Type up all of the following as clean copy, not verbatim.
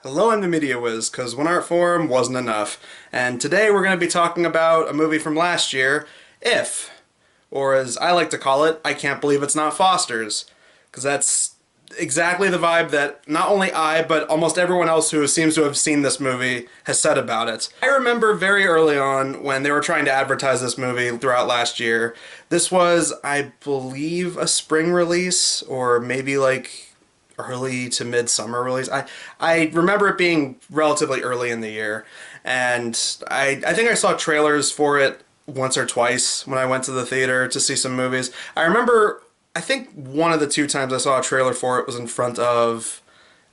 Hello, I'm the Media Wiz, because one art form wasn't enough. And today we're going to be talking about a movie from last year, If. Or as I like to call it, I Can't Believe It's Not Foster's. Because that's exactly the vibe that not only I, but almost everyone else who seems to have seen this movie has said about it. I remember very early on when they were trying to advertise this movie throughout last year. This was, I believe, a spring release, or maybe like early to mid-summer release. I remember it being relatively early in the year, and I think I saw trailers for it once or twice when I went to the theater to see some movies. I think one of the two times I saw a trailer for it was in front of,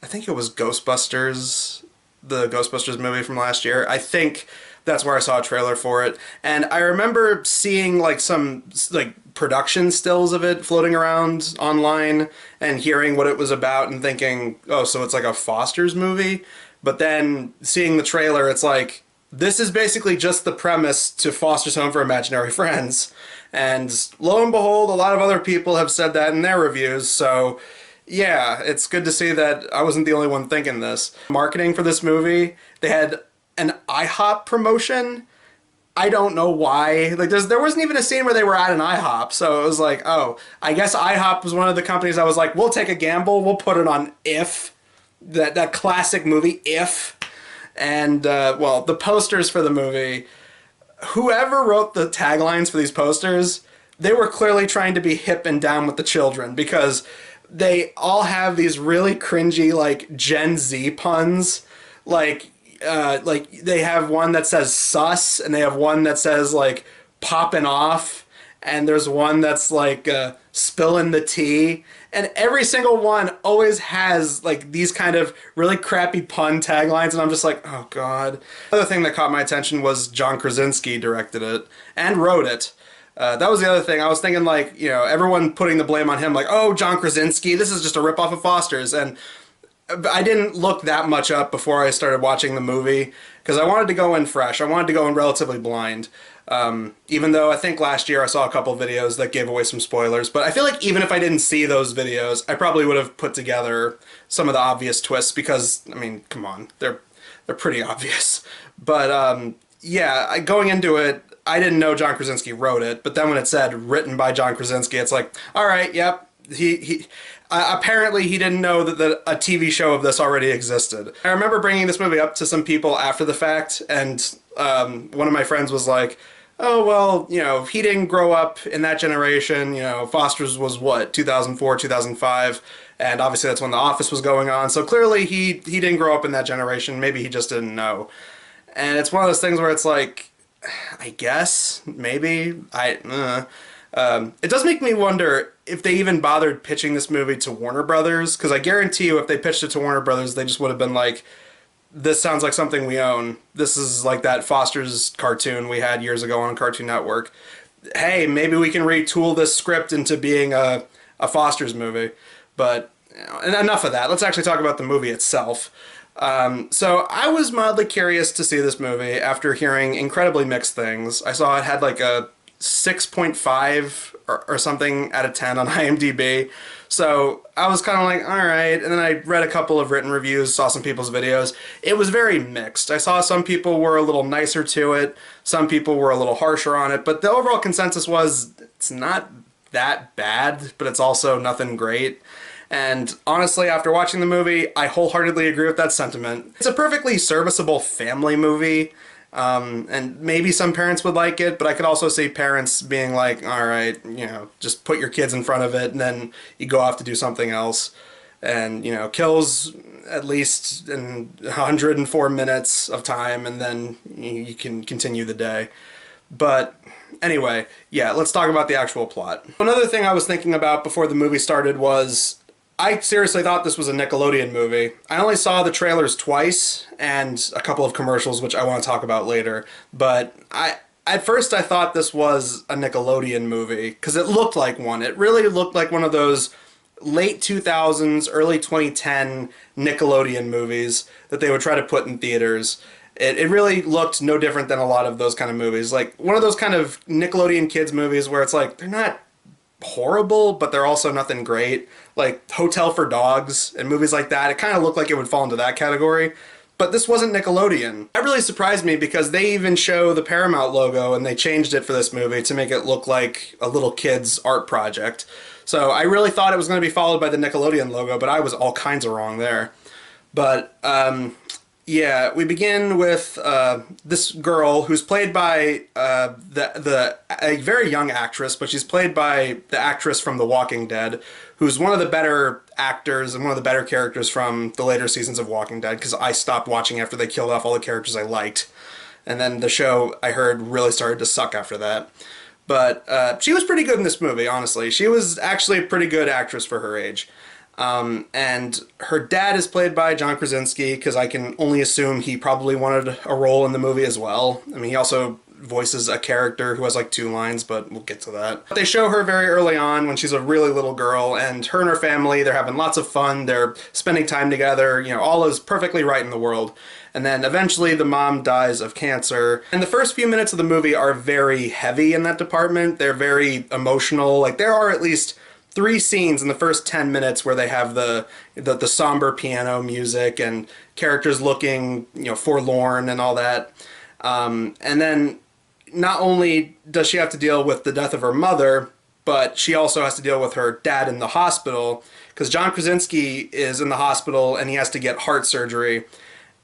I think it was Ghostbusters, the Ghostbusters movie from last year. I think that's where I saw a trailer for it. And I remember seeing like some like production stills of it floating around online and hearing what it was about and thinking, oh, so it's like a Foster's movie? But then seeing the trailer, it's like, this is basically just the premise to Foster's Home for Imaginary Friends. And lo and behold, a lot of other people have said that in their reviews, so yeah, it's good to see that I wasn't the only one thinking this. Marketing for this movie, they had an IHOP promotion. I don't know why. Like, there wasn't even a scene where they were at an IHOP, so it was like, oh, I guess IHOP was one of the companies I was like, we'll take a gamble, we'll put it on If, that classic movie, If. And, well, the posters for the movie, whoever wrote the taglines for these posters, they were clearly trying to be hip and down with the children, because they all have these really cringy, like, Gen Z puns. Like they have one that says sus, and they have one that says, like, popping off, and there's one that's like spilling the tea, and every single one always has like these kind of really crappy pun taglines, and I'm just like, oh god. Another thing that caught my attention was John Krasinski directed it and wrote it. That was the other thing. I was thinking, like, you know, everyone putting the blame on him, like, oh, John Krasinski, this is just a ripoff of Foster's, and I didn't look that much up before I started watching the movie, because I wanted to go in fresh. I wanted to go in relatively blind. Even though I think last year I saw a couple videos that gave away some spoilers, but I feel like even if I didn't see those videos, I probably would have put together some of the obvious twists, because, I mean, come on, they're pretty obvious. But yeah, going into it, I didn't know John Krasinski wrote it, but then when it said written by John Krasinski, it's like, all right, yep, he apparently he didn't know that a TV show of this already existed. I remember bringing this movie up to some people after the fact, and one of my friends was like, oh, well, you know, he didn't grow up in that generation. You know, Foster's was what, 2004, 2005, and obviously that's when The Office was going on, so clearly he didn't grow up in that generation. Maybe he just didn't know. And it's one of those things where it's like, I guess, maybe, it does make me wonder if they even bothered pitching this movie to Warner Brothers, because I guarantee you if they pitched it to Warner Brothers, they just would have been like, this sounds like something we own. This is like that Foster's cartoon we had years ago on Cartoon Network. Hey, maybe we can retool this script into being a Foster's movie. But, you know, and enough of that. Let's actually talk about the movie itself. So I was mildly curious to see this movie after hearing incredibly mixed things. I saw it had like a 6.5 or something out of 10 on IMDb. So I was kind of like, all right. And then I read a couple of written reviews, saw some people's videos. It was very mixed. I saw some people were a little nicer to it. Some people were a little harsher on it. But the overall consensus was it's not that bad, but it's also nothing great. And honestly, after watching the movie, I wholeheartedly agree with that sentiment. It's a perfectly serviceable family movie. And maybe some parents would like it, but I could also see parents being like, all right, you know, just put your kids in front of it and then you go off to do something else. And, you know, kills at least in 104 minutes of time, and then you can continue the day. But anyway, yeah, let's talk about the actual plot. Another thing I was thinking about before the movie started was, I seriously thought this was a Nickelodeon movie. I only saw the trailers twice and a couple of commercials, which I want to talk about later. But at first I thought this was a Nickelodeon movie because it looked like one. It really looked like one of those late 2000s, early 2010 Nickelodeon movies that they would try to put in theaters. It really looked no different than a lot of those kind of movies. Like one of those kind of Nickelodeon kids movies where it's like, they're not horrible, but they're also nothing great. Like Hotel for Dogs and movies like that, it kind of looked like it would fall into that category. But this wasn't Nickelodeon. That really surprised me because they even show the Paramount logo and they changed it for this movie to make it look like a little kid's art project. So I really thought it was going to be followed by the Nickelodeon logo, but I was all kinds of wrong there. But yeah, we begin with this girl who's played by a very young actress, but she's played by the actress from The Walking Dead, who's one of the better actors and one of the better characters from the later seasons of Walking Dead, because I stopped watching after they killed off all the characters I liked. And then the show, I heard, really started to suck after that. But she was pretty good in this movie, honestly. She was actually a pretty good actress for her age. And her dad is played by John Krasinski, because I can only assume he probably wanted a role in the movie as well. I mean, he also voices a character who has like 2 lines, but we'll get to that. They show her very early on when she's a really little girl, and her and her family, they're having lots of fun, they're spending time together, you know, all is perfectly right in the world. And then eventually the mom dies of cancer. And the first few minutes of the movie are very heavy in that department. They're very emotional. Like, there are at least 3 scenes in the first 10 minutes where they have the somber piano music and characters looking, you know, forlorn and all that. And then not only does she have to deal with the death of her mother, but she also has to deal with her dad in the hospital, because John Krasinski is in the hospital and he has to get heart surgery.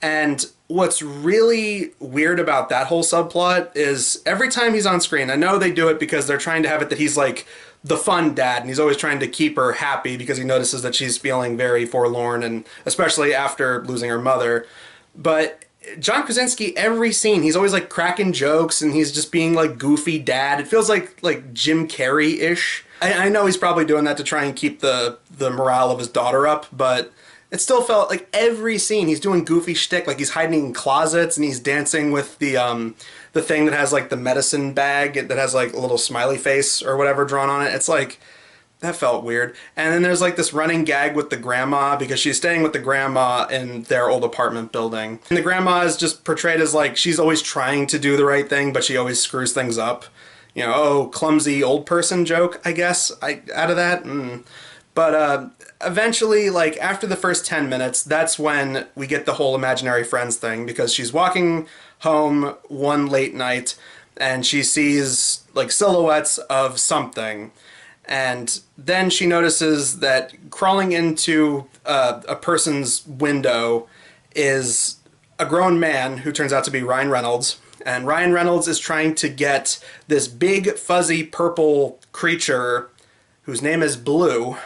And what's really weird about that whole subplot is every time he's on screen, I know they do it because they're trying to have it that he's like the fun dad, and he's always trying to keep her happy because he notices that she's feeling very forlorn, and especially after losing her mother. But John Krasinski, every scene, he's always like cracking jokes and he's just being like goofy dad. It feels like Jim Carrey-ish. I know he's probably doing that to try and keep the morale of his daughter up, but it still felt like every scene he's doing goofy shtick, like he's hiding in closets and he's dancing with the thing that has like the medicine bag that has like a little smiley face or whatever drawn on it. It's like, that felt weird. And then there's like this running gag with the grandma, because she's staying with the grandma in their old apartment building. And the grandma is just portrayed as like, she's always trying to do the right thing, but she always screws things up. You know, oh, clumsy old person joke, I guess, out of that. But eventually, like, after the first 10 minutes, that's when we get the whole imaginary friends thing, because she's walking home one late night and she sees like silhouettes of something. And then she notices that crawling into a person's window is a grown man who turns out to be Ryan Reynolds. And Ryan Reynolds is trying to get this big, fuzzy, purple creature whose name is Blue.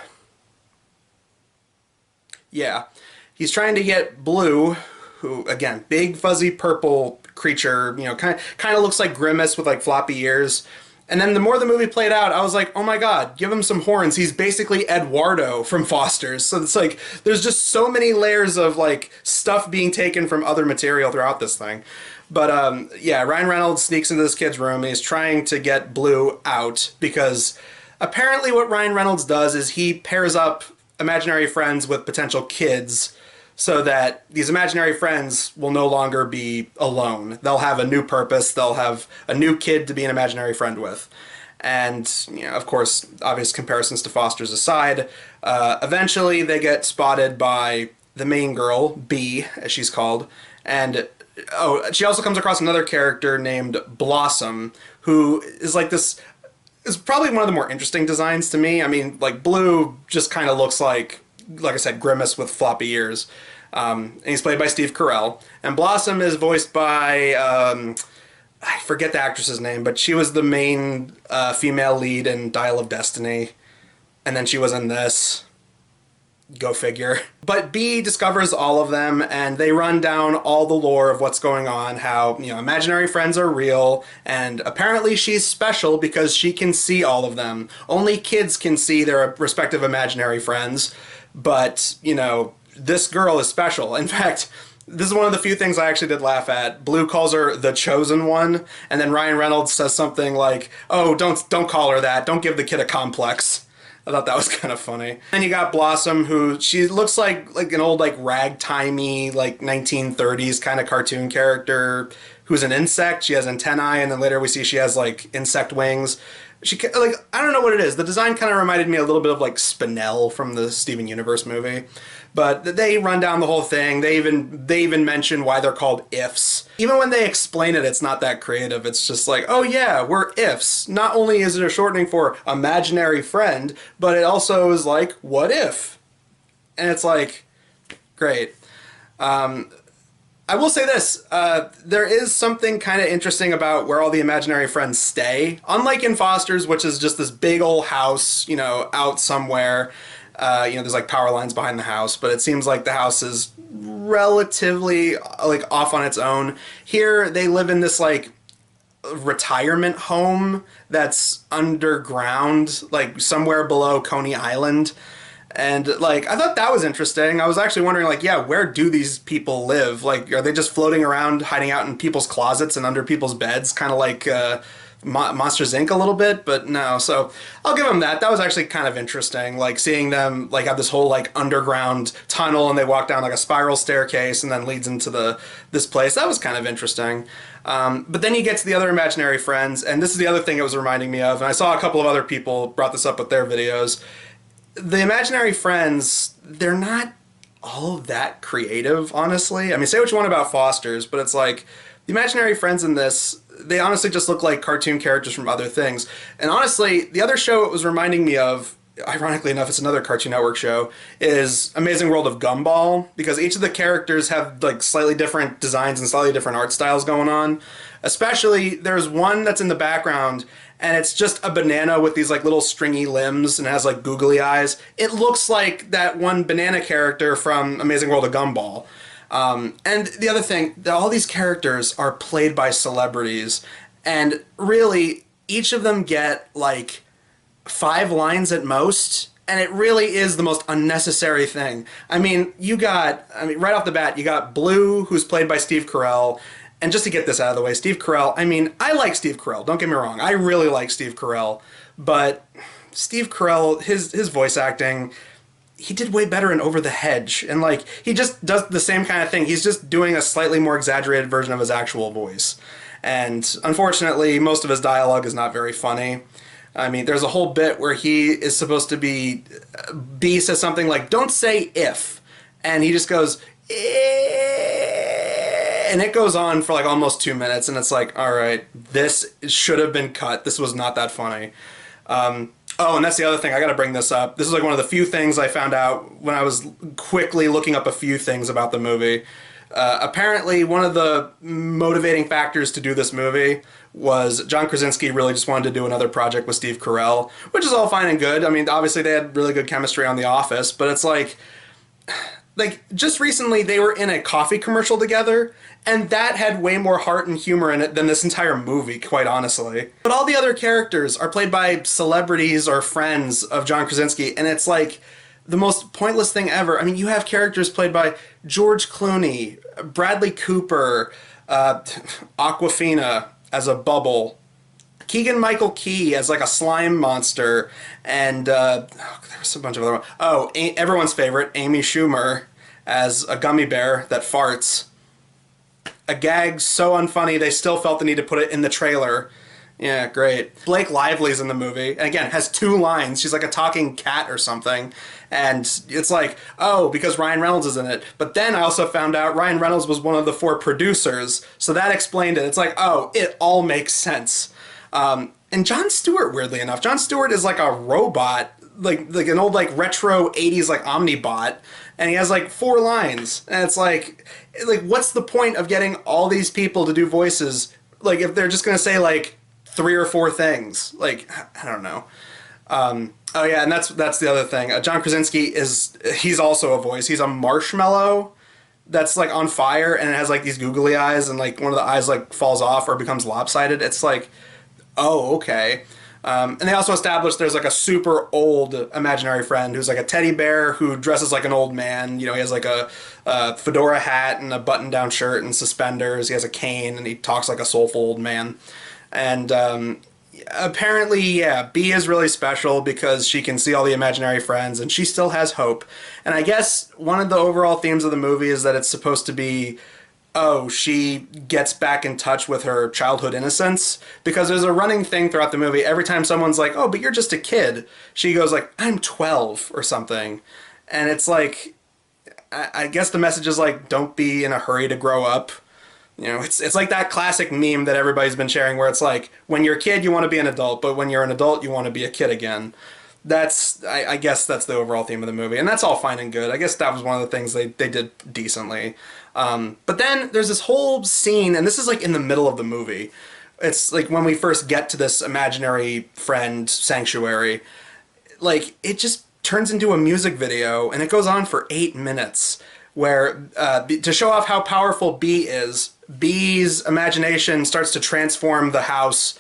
Yeah, he's trying to get Blue, who, again, big, fuzzy, purple creature, you know, kind of looks like Grimace with like floppy ears. And then the more the movie played out, I was like, oh my god, give him some horns. He's basically Eduardo from Foster's. So it's like, there's just so many layers of like stuff being taken from other material throughout this thing. But yeah, Ryan Reynolds sneaks into this kid's room and he's trying to get Blue out, because apparently what Ryan Reynolds does is he pairs up imaginary friends with potential kids so that these imaginary friends will no longer be alone. They'll have a new purpose. They'll have a new kid to be an imaginary friend with. And, you know, of course, obvious comparisons to Foster's aside, eventually they get spotted by the main girl, B, as she's called, and oh, she also comes across another character named Blossom, who is like this, is probably one of the more interesting designs to me. I mean, like, Blue just kind of looks like I said, Grimace with floppy ears. And he's played by Steve Carell. And Blossom is voiced by, I forget the actress's name, but she was the main female lead in Dial of Destiny. And then she was in this. Go figure. But B discovers all of them, and they run down all the lore of what's going on, how, you know, imaginary friends are real, and apparently she's special because she can see all of them. Only kids can see their respective imaginary friends, but, you know, this girl is special. In fact, this is one of the few things I actually did laugh at. Blue calls her the chosen one, and then Ryan Reynolds says something like, oh, don't call her that, don't give the kid a complex. I thought that was kind of funny. And you got Blossom, who she looks like an old like ragtimey like 1930s kind of cartoon character who's an insect. She has antennae, and then later we see she has like insect wings. like, I don't know what it is. The design kind of reminded me a little bit of like Spinell from the Steven Universe movie. But they run down the whole thing. They even mention why they're called ifs. Even when they explain it, it's not that creative. It's just like, oh yeah, we're ifs. Not only is it a shortening for imaginary friend, but it also is like, what if? And it's like, great. I will say this, there is something kind of interesting about where all the imaginary friends stay. Unlike in Foster's, which is just this big old house, you know, out somewhere. You know, there's like power lines behind the house, but it seems like the house is relatively like off on its own. Here, they live in this like retirement home that's underground, like somewhere below Coney Island. And, like, I thought that was interesting. I was actually wondering, like, yeah, where do these people live? Like, are they just floating around, hiding out in people's closets and under people's beds? Kind of like Monsters, Inc. a little bit, but no. So I'll give them that. That was actually kind of interesting, like, seeing them, like, have this whole, like, underground tunnel, and they walk down, like, a spiral staircase and then leads into this place. That was kind of interesting. But then you get to the other imaginary friends, and this is the other thing it was reminding me of, and I saw a couple of other people brought this up with their videos. The imaginary friends, they're not all that creative, honestly. I mean, say what you want about Foster's, but it's like, the imaginary friends in this, they honestly just look like cartoon characters from other things. And honestly, the other show it was reminding me of, ironically enough, it's another Cartoon Network show, is Amazing World of Gumball, because each of the characters have like slightly different designs and slightly different art styles going on. Especially, there's one that's in the background, and it's just a banana with these like little stringy limbs and has like googly eyes. It looks like that one banana character from Amazing World of Gumball. And the other thing, all these characters are played by celebrities, and really, each of them get like 5 lines at most, and it really is the most unnecessary thing. I mean, right off the bat, you got Blue, who's played by Steve Carell. And just to get this out of the way, Steve Carell, I mean, I like Steve Carell, don't get me wrong. I really like Steve Carell. But Steve Carell, his voice acting, he did way better in Over the Hedge. And, like, he just does the same kind of thing. He's just doing a slightly more exaggerated version of his actual voice. And, unfortunately, most of his dialogue is not very funny. I mean, there's a whole bit where he is supposed to be... B says something like, don't say if. And he just goes, and it goes on for like almost 2 minutes, and it's like, all right, this should have been cut. This was not that funny. Oh, and that's the other thing. I got to bring this up. This is like one of the few things I found out when I was quickly looking up a few things about the movie. Apparently, one of the motivating factors to do this movie was John Krasinski really just wanted to do another project with Steve Carell, which is all fine and good. I mean, obviously they had really good chemistry on The Office, but it's like just recently they were in a coffee commercial together, and that had way more heart and humor in it than this entire movie, quite honestly. But all the other characters are played by celebrities or friends of John Krasinski, and it's like the most pointless thing ever. I mean, you have characters played by George Clooney, Bradley Cooper, Awkwafina as a bubble, Keegan-Michael Key as like a slime monster, and there was a bunch of other ones. Oh, everyone's favorite, Amy Schumer as a gummy bear that farts. A gag so unfunny they still felt the need to put it in the trailer. Yeah, great. Blake Lively's in the movie, and again, has 2 lines. She's like a talking cat or something. And it's like, oh, because Ryan Reynolds is in it. But then I also found out Ryan Reynolds was one of the 4 producers, so that explained it. It's like, oh, it all makes sense. And Jon Stewart, weirdly enough, Jon Stewart is like a robot, like an old like retro 80s like Omnibot, and he has like 4 lines. And it's like what's the point of getting all these people to do voices, like if they're just gonna say like 3 or 4 things? Like, I don't know. Oh yeah, and that's the other thing. John Krasinski he's also a voice. He's a marshmallow that's like on fire, and it has like these googly eyes, and like one of the eyes like falls off or becomes lopsided. It's like, oh, okay. And they also established there's like a super old imaginary friend who's like a teddy bear who dresses like an old man. You know, he has like a fedora hat and a button-down shirt and suspenders. He has a cane, and he talks like a soulful old man. And apparently, yeah, B is really special because she can see all the imaginary friends, and she still has hope. And I guess one of the overall themes of the movie is that it's supposed to be oh, she gets back in touch with her childhood innocence, because there's a running thing throughout the movie. Every time someone's like, oh, but you're just a kid, she goes like, I'm 12 or something. And it's like, I guess the message is like, don't be in a hurry to grow up. You know, it's like that classic meme that everybody's been sharing where it's like, when you're a kid, you want to be an adult, but when you're an adult, you want to be a kid again. I guess that's the overall theme of the movie, and that's all fine and good. I guess that was one of the things they did decently. But then there's this whole scene, and this is like in the middle of the movie. It's like when we first get to this imaginary friend sanctuary, like it just turns into a music video, and it goes on for 8 minutes, where to show off how powerful B is, B's imagination starts to transform the house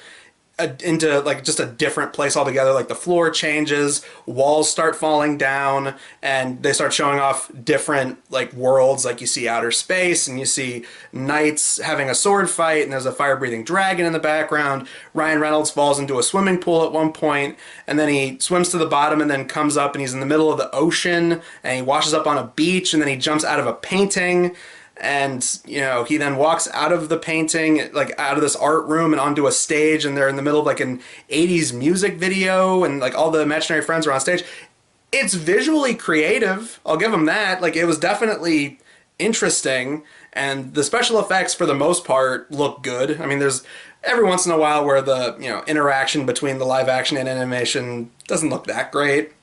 into like just a different place altogether. Like the floor changes, walls start falling down, and they start showing off different like worlds. Like you see outer space, and you see knights having a sword fight, and there's a fire-breathing dragon in the background. Ryan Reynolds falls into a swimming pool at one point, and then he swims to the bottom and then comes up, and he's in the middle of the ocean, and he washes up on a beach, and then he jumps out of a painting. And, you know, he then walks out of the painting, like out of this art room and onto a stage, and they're in the middle of like an 80s music video, and like all the imaginary friends are on stage. It's visually creative, I'll give them that. Like, it was definitely interesting, and the special effects for the most part look good. I mean, there's every once in a while where the, you know, interaction between the live action and animation doesn't look that great.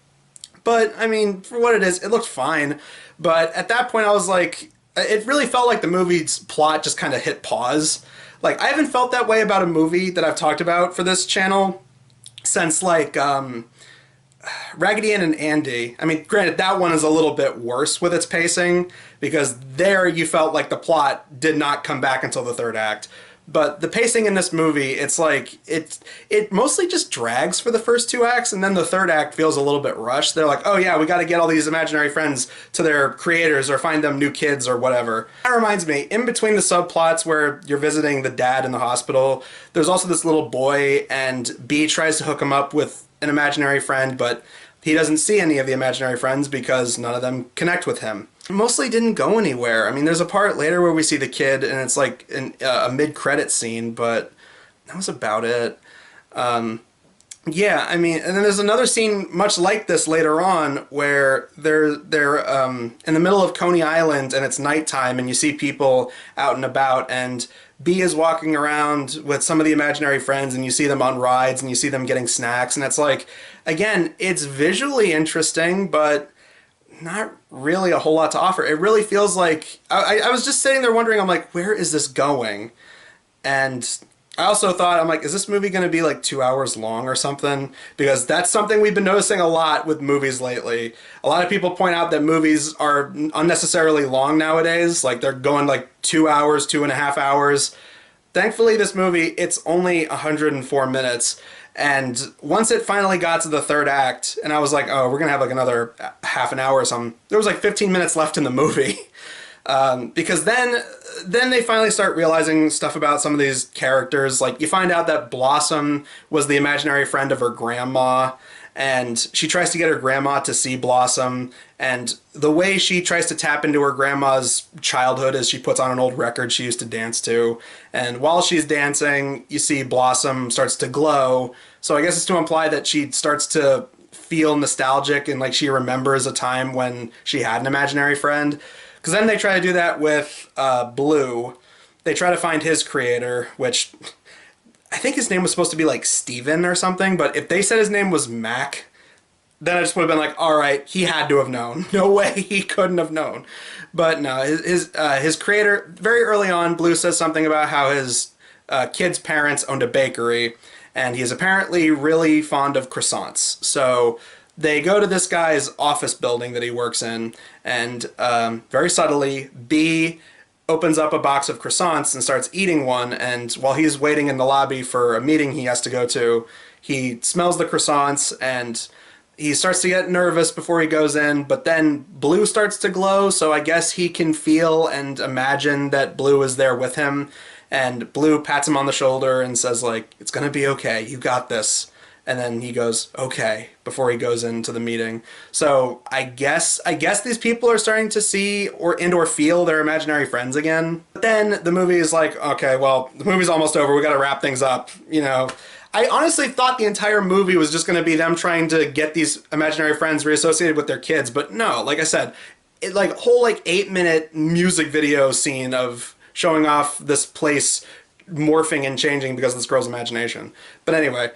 But, I mean, for what it is, it looked fine. But at that point I was like, it really felt like the movie's plot just kind of hit pause. Like, I haven't felt that way about a movie that I've talked about for this channel since, like, Raggedy Ann and Andy. I mean, granted, that one is a little bit worse with its pacing, because there you felt like the plot did not come back until the third act. But the pacing in this movie, it's like, it mostly just drags for the first 2 acts, and then the third act feels a little bit rushed. They're like, oh yeah, we gotta get all these imaginary friends to their creators or find them new kids or whatever. That reminds me, in between the subplots where you're visiting the dad in the hospital, there's also this little boy, and B tries to hook him up with an imaginary friend, but he doesn't see any of the imaginary friends because none of them connect with him. It mostly didn't go anywhere. I mean, there's a part later where we see the kid, and it's like a mid-credit scene, but that was about it. Yeah, I mean, and then there's another scene much like this later on where they're in the middle of Coney Island, and it's nighttime, and you see people out and about, and B is walking around with some of the imaginary friends, and you see them on rides, and you see them getting snacks, and it's like, again, it's visually interesting, but not really a whole lot to offer. It really feels like, I was just sitting there wondering, I'm like, where is this going? And I also thought, I'm like, is this movie going to be like 2 hours long or something? Because that's something we've been noticing a lot with movies lately. A lot of people point out that movies are unnecessarily long nowadays. Like, they're going like 2 hours, 2.5 hours. Thankfully, this movie, it's only 104 minutes. And once it finally got to the third act, and I was like, oh, we're going to have like another half an hour or something, there was like 15 minutes left in the movie. Because then they finally start realizing stuff about some of these characters. Like, you find out that Blossom was the imaginary friend of her grandma, and she tries to get her grandma to see Blossom, and the way she tries to tap into her grandma's childhood is she puts on an old record she used to dance to, and while she's dancing, you see Blossom starts to glow, so I guess it's to imply that she starts to feel nostalgic, and like she remembers a time when she had an imaginary friend. Because then they try to do that with Blue. They try to find his creator, which I think his name was supposed to be like Steven or something, but if they said his name was Mac, then I just would have been like, all right, he had to have known. No way he couldn't have known. But no, his creator, very early on, Blue says something about how his kid's parents owned a bakery, and he's apparently really fond of croissants. So they go to this guy's office building that he works in, and very subtly, B opens up a box of croissants and starts eating one, and while he's waiting in the lobby for a meeting he has to go to, he smells the croissants, and he starts to get nervous before he goes in, but then Blue starts to glow, so I guess he can feel and imagine that Blue is there with him, and Blue pats him on the shoulder and says, like, it's gonna be okay, you got this. And then he goes, okay, before he goes into the meeting. So I guess these people are starting to see or feel their imaginary friends again. But then the movie is like, okay, well, the movie's almost over. We got to wrap things up. I honestly thought the entire movie was just going to be them trying to get these imaginary friends reassociated with their kids. But no, like I said, whole 8-minute music video scene of showing off this place morphing and changing because of this girl's imagination. But anyway,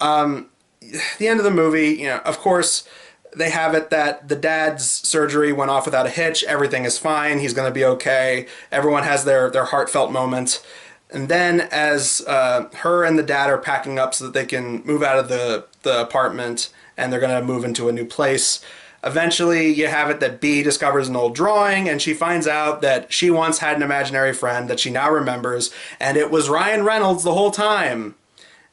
the end of the movie, of course, they have it that the dad's surgery went off without a hitch. Everything is fine. He's going to be okay. Everyone has their heartfelt moment. And then as her and the dad are packing up so that they can move out of the apartment and they're going to move into a new place, eventually you have it that B discovers an old drawing and she finds out that she once had an imaginary friend that she now remembers, and it was Ryan Reynolds the whole time.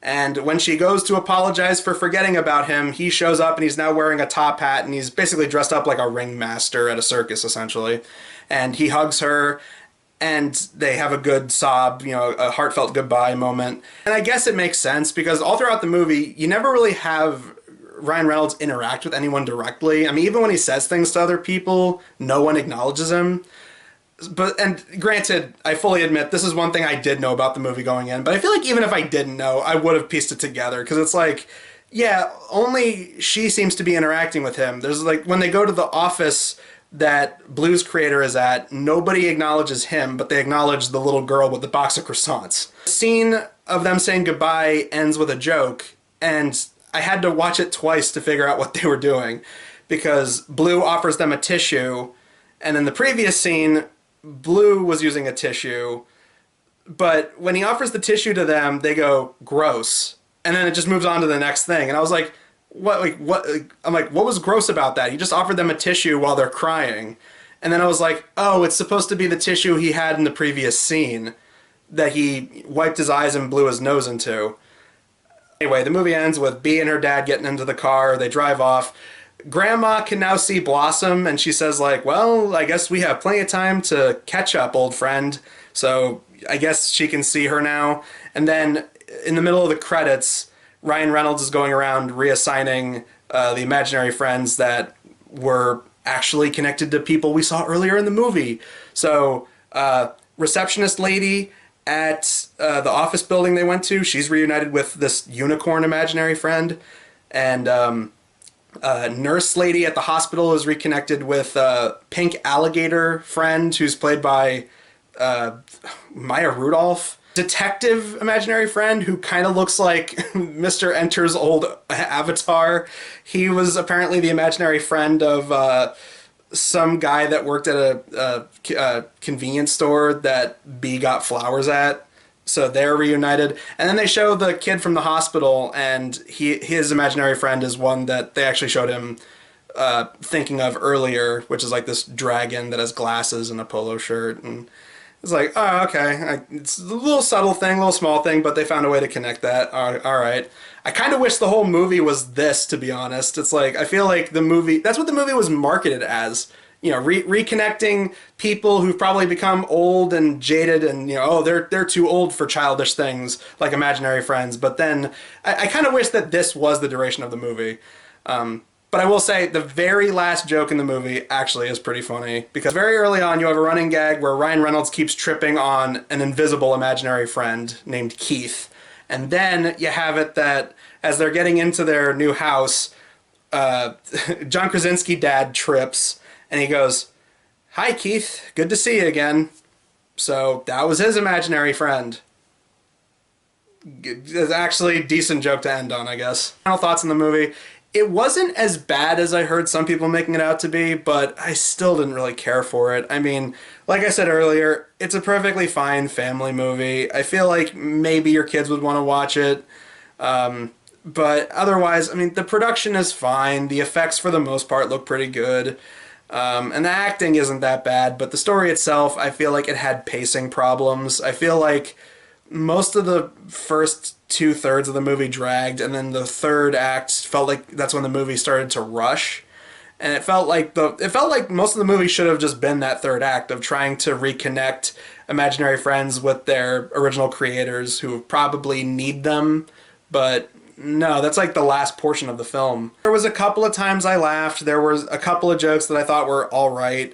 And when she goes to apologize for forgetting about him, he shows up and he's now wearing a top hat and he's basically dressed up like a ringmaster at a circus, essentially. And he hugs her and they have a good sob, a heartfelt goodbye moment. And I guess it makes sense because all throughout the movie, you never really have Ryan Reynolds interact with anyone directly. I mean, even when he says things to other people, no one acknowledges him. And granted, I fully admit this is one thing I did know about the movie going in, but I feel like even if I didn't know, I would have pieced it together because it's like, yeah, only she seems to be interacting with him. There's when they go to the office that Blue's creator is at, nobody acknowledges him, but they acknowledge the little girl with the box of croissants. The scene of them saying goodbye ends with a joke, and I had to watch it twice to figure out what they were doing because Blue offers them a tissue, and in the previous scene, Blue was using a tissue, but when he offers the tissue to them, they go, gross. And then it just moves on to the next thing. And I was like, what? I'm like, what was gross about that? He just offered them a tissue while they're crying. And then I was like, oh, it's supposed to be the tissue he had in the previous scene that he wiped his eyes and blew his nose into. Anyway, the movie ends with B and her dad getting into the car. They drive off. Grandma can now see Blossom, and she says, well, I guess we have plenty of time to catch up, old friend. So I guess she can see her now. And then in the middle of the credits, Ryan Reynolds is going around reassigning the imaginary friends that were actually connected to people we saw earlier in the movie. So receptionist lady at the office building they went to, she's reunited with this unicorn imaginary friend. And nurse lady at the hospital is reconnected with pink alligator friend who's played by Maya Rudolph. Detective imaginary friend who kind of looks like Mr. Enter's old avatar. He was apparently the imaginary friend of some guy that worked at a convenience store that B got flowers at. So they're reunited. And then they show the kid from the hospital, and his imaginary friend is one that they actually showed him thinking of earlier, which is like this dragon that has glasses and a polo shirt. And it's like, oh, okay. It's a little subtle thing, a little small thing, but they found a way to connect that. All right. I kind of wish the whole movie was this, to be honest. It's like, I feel like the movie, that's what the movie was marketed as. Reconnecting people who've probably become old and jaded and, they're too old for childish things like imaginary friends. But then I kind of wish that this was the duration of the movie. But I will say the very last joke in the movie actually is pretty funny because very early on you have a running gag where Ryan Reynolds keeps tripping on an invisible imaginary friend named Keith. And then you have it that as they're getting into their new house, John Krasinski dad trips. And he goes, "Hi, Keith. Good to see you again." So that was his imaginary friend. It's actually a decent joke to end on, I guess. Final thoughts on the movie. It wasn't as bad as I heard some people making it out to be, but I still didn't really care for it. I mean, like I said earlier, it's a perfectly fine family movie. I feel like maybe your kids would want to watch it. But otherwise, I mean, the production is fine. The effects, for the most part, look pretty good. And the acting isn't that bad, but the story itself, I feel like it had pacing problems. I feel like most of the first 2/3 of the movie dragged, and then the third act felt like that's when the movie started to rush. And it felt like most of the movie should have just been that third act of trying to reconnect imaginary friends with their original creators who probably need them, but no, that's like the last portion of the film. There was a couple of times I laughed. There was a couple of jokes that I thought were all right.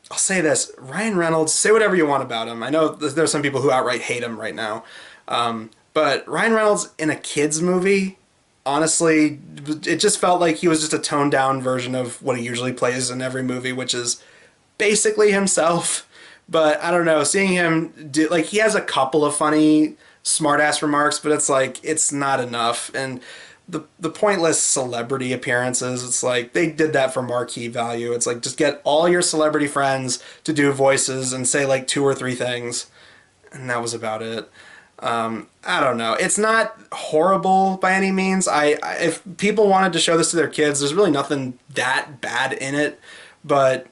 I'll say this, Ryan Reynolds, say whatever you want about him. I know there's some people who outright hate him right now. But Ryan Reynolds in a kid's movie, honestly, it just felt like he was just a toned down version of what he usually plays in every movie, which is basically himself. But I don't know, seeing him do, like, he has a couple of funny smartass remarks, but it's like it's not enough. And the pointless celebrity appearances, it's like they did that for marquee value. It's like just get all your celebrity friends to do voices and say like two or three things, and that was about it. I don't know. It's not horrible by any means. If people wanted to show this to their kids, there's really nothing that bad in it. But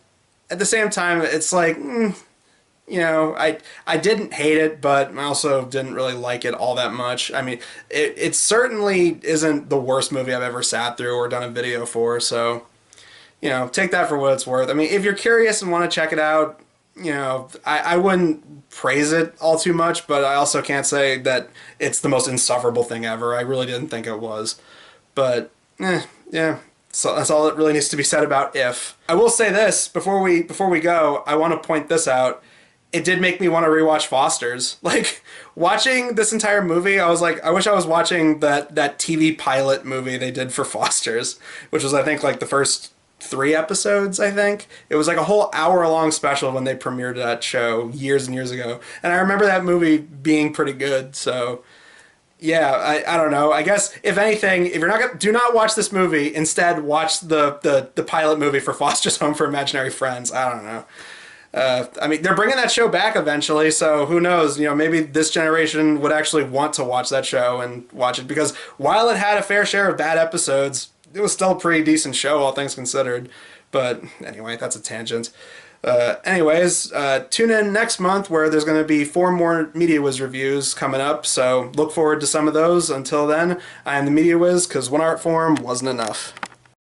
at the same time, it's like, you know, I didn't hate it, but I also didn't really like it all that much. I mean, it certainly isn't the worst movie I've ever sat through or done a video for. So, you know, take that for what it's worth. I mean, if you're curious and want to check it out, you know, I wouldn't praise it all too much, but I also can't say that it's the most insufferable thing ever. I really didn't think it was. But, yeah. So that's all that really needs to be said about If. I will say this, before we go, I want to point this out. It did make me want to rewatch Foster's. Like, watching this entire movie, I was like, I wish I was watching that TV pilot movie they did for Foster's, which was, I think, like the first 3 episodes, I think. It was like a whole hour-long special when they premiered that show years and years ago. And I remember that movie being pretty good, so yeah, I don't know. I guess, if anything, if you're not gonna, do not watch this movie. Instead, watch the pilot movie for Foster's Home for Imaginary Friends. I don't know. I mean, they're bringing that show back eventually, so who knows? You know, maybe this generation would actually want to watch that show and watch it, because while it had a fair share of bad episodes, it was still a pretty decent show, all things considered. But anyway, that's a tangent. Anyways, tune in next month where there's going to be 4 more Media Wiz reviews coming up, so look forward to some of those. Until then, I am the Media Wiz, because one art form wasn't enough.